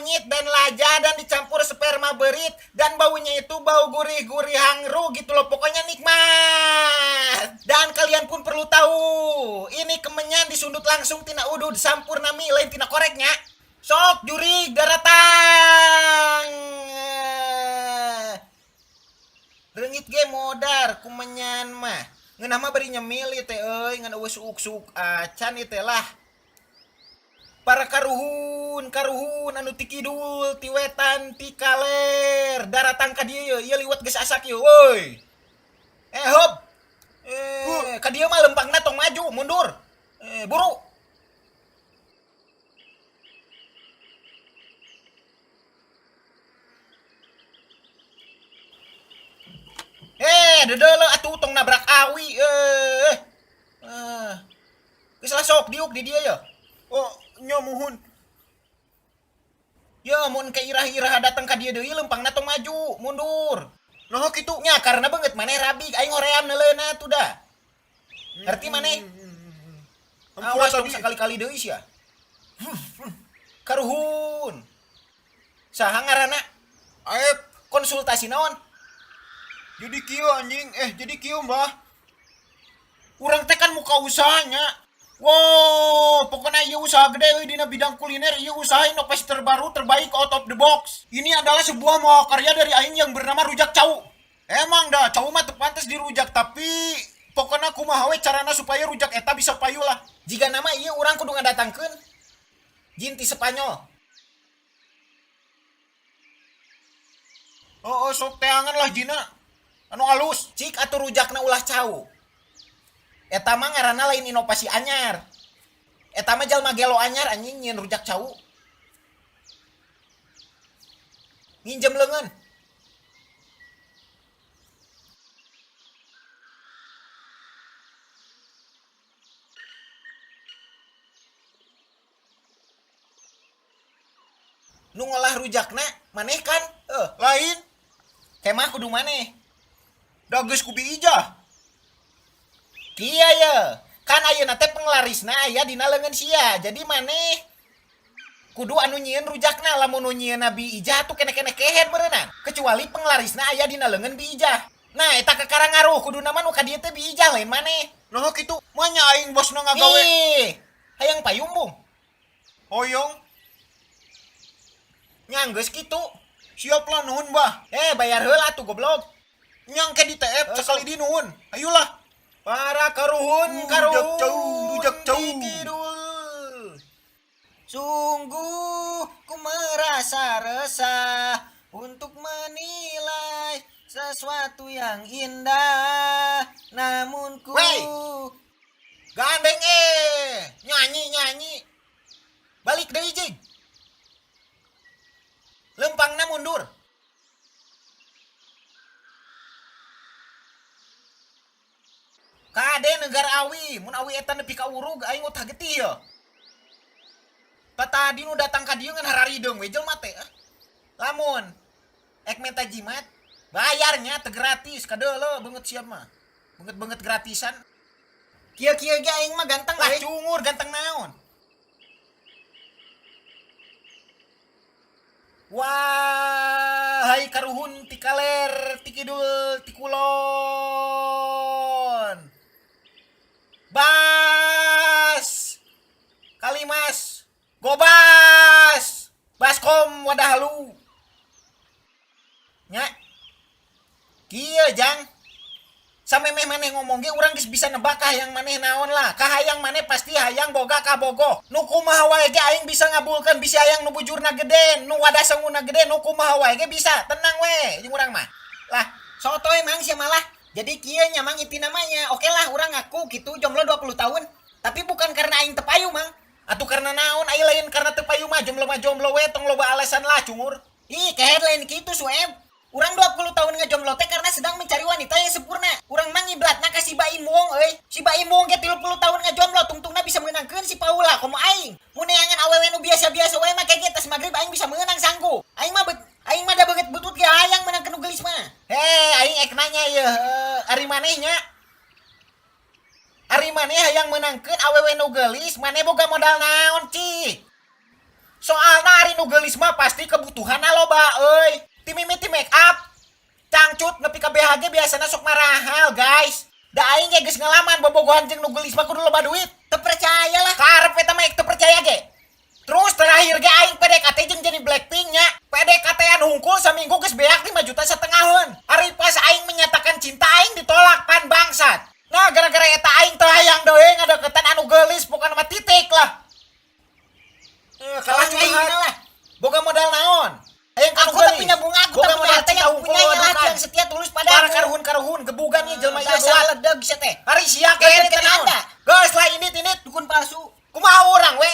kunyit dan lada dan dicampur sperma berit dan baunya itu bau gurih-gurih hangru gitu loh, pokoknya nikmat. Dan kalian pun perlu tahu, ini kemenyan disundut langsung tina udu disampur nami lain tina koreknya. Sok juri daratang. Rengit ge modar kumenyan mah. Ngeunah mah bari nyemil ieu teh euy, ngan eueuh suuk-suuk acan ieu teh lah. Para karuhun anu ti kidul ti wetan ti kaler daratang ka dieu ieu liwat geus asak ieu woi. Hop. Ka dieu mah lempangna tong maju mundur. Buru. Dedeuleu atuh tong nabrak awi. Geus lah sok diuk di dieu ya. Oh, nya muhun. Ya mun ke irah-irah datang ka dieu deui lempangna tong maju mundur. Nah kitu. Nya karena banget maneh rabi aing hoream neuleuna tuh dah. Ngerti maneh? Awas dong sekali-kali deui sia. Karuhun. Saha ngaranna? Aep, Konsultasi naon? jadi kieu anjing. Jadi kieu Mbah. Urang teh kan muka usahanya. Wow, pokoknya ieu usaha gede euy dina bidang kuliner, ieu usaha inovasi terbaru terbaik out of the box. Ini adalah sebuah mahakarya dari aing yang bernama Rujak Cau. Emang dah, cau mah teu pantes dirujak, tapi pokoknya kumaha we carana supaya rujak eta bisa payu lah. Jika nama ieu urang kudu ngadatangkeun jin ti Spanyol. Oh, sok teangan lah jina. Anu alus, cik atuh rujakna ulah cau. Eta mah ngaranna lain inovasi anyar. Eta mah jalma gelo anyar anjing nyeun rujak cau. Nginjem leungeun. Nu ngolah rujakna maneh kan? Lain, Kemah kudu maneh. da geus ku biijah. Kieu ye. Kan ayeuna teh penglarisna aya dina leungeun sia. Jadi maneh kudu anu nyieun rujakna, lamun nu nyieun bi ijah tuh kene-kene kehead beureunan. Kecuali penglarisna aya dina leungeun bi ijah. Nah, eta kekarangaruh kudu nama nu ka dieu teh bi ijah lain maneh. Nah kitu, mah nya aing bosna ngagawe. Hayang payumbung. Hoyong, Nya geus kitu. siap lah nuhun Mbah. Bayar heula atuh goblok. Nyang ke di TF sekali di nuhun. Ayolah. Para karuhun, Rujak cau. Tikidul. Sungguh ku merasa resah untuk menilai sesuatu yang indah. Namun ku gandeng nyanyi. Balik deui jig. Lempangna mundur. Kade negara awi, mun awi eta nepi ka urug aing utah getih ya. Tadi nu datang ka dieu ngan hararideung we jelema teh. Lamun ek menta jimat, bayarnya teh gratis, kadeuleu beungeut siap mah. Beungeut gratisan. Kieu-kieu ge aing mah ganteng lah cungur, ganteng naon. Wahai karuhun ti kaler, ti kidul, ti kulon. Bas. Kalimas. Gobas. Baskom wadah lu. Nya. Kieu jang. Samemeh maneh ngomong ge urang geus bisa nebak hayang maneh naon lah. Kahayang maneh pasti hayang boga ka bogoh. Nu kumaha wae ge aing bisa ngabulkeun bisi hayang nu bujurna gede, nu wadah sanguna gede, nu kumaha wae ge bisa. Tenang we jeung urang mah. Lah, sotoy mang sia malah. Jadi kieu nya mang inti namanya. Oke lah urang ngaku gitu jomblo 20 tahun. Tapi bukan karena aing teu payu mang. Atuh karena naon aya lain karena teu payu mah jomblo we tong loba alasan lah cungur. Ih, kehead lain kitu suem. Urang 20 tahun ngejomblo teh karena sedang mencari wanita yang sempurna. Urang mah ngiblatna ka si Baim Wong euy. Si Baim Wong ge 30 tahun ngejomblo tungtungna bisa meunangkeun si Paula komo aing. Mun neangan awewe nu biasa-biasa we mah kege tos magrib aing bisa meunang sanggu. Aing mah da beungeut butut ge hayang meunangkeun nu geulis mah. Aing ek nanya ye, ari maneh nya? Ari maneh hayang meunangkeun awewe nu geulis, maneh boga modal naon, Cik? Soalna ari nu geulis mah pasti kebutuhan loba euy. Ti mimiti make up. Cangcut nepi ka BHG biasana sok marahal, guys. Da aing ge geus ngalaman bobogohan jeung nu geulis mah kudu loba duit. Teu percaya lah. Karep eta mah teu percaya ge. Terus terakhir ge aing PDKT jeung jadi Blackpink nya. PDKT-an hungkul saminggu geus beak 5,5 juta. Ari pas aing menyatakan cinta aing ditolak pan bangsat. Nah gara-gara eta aing teu hayang deui ngadeukeutan anu geulis pokona mah titik lah. Kalah aing lah. Boga modal naon? Aing kanu Aku tapi nabung aku boga tapi modal harta cinta yang hungkul punya wadukan. laki yang setia tulus Para padamu. karuhun gebugan nih jelema ieu Dasar doang. ledeg sia teh. Hari sia Geus ge teu teh naon? ada. Geus lah ini Dukun palsu. kumaha urang we?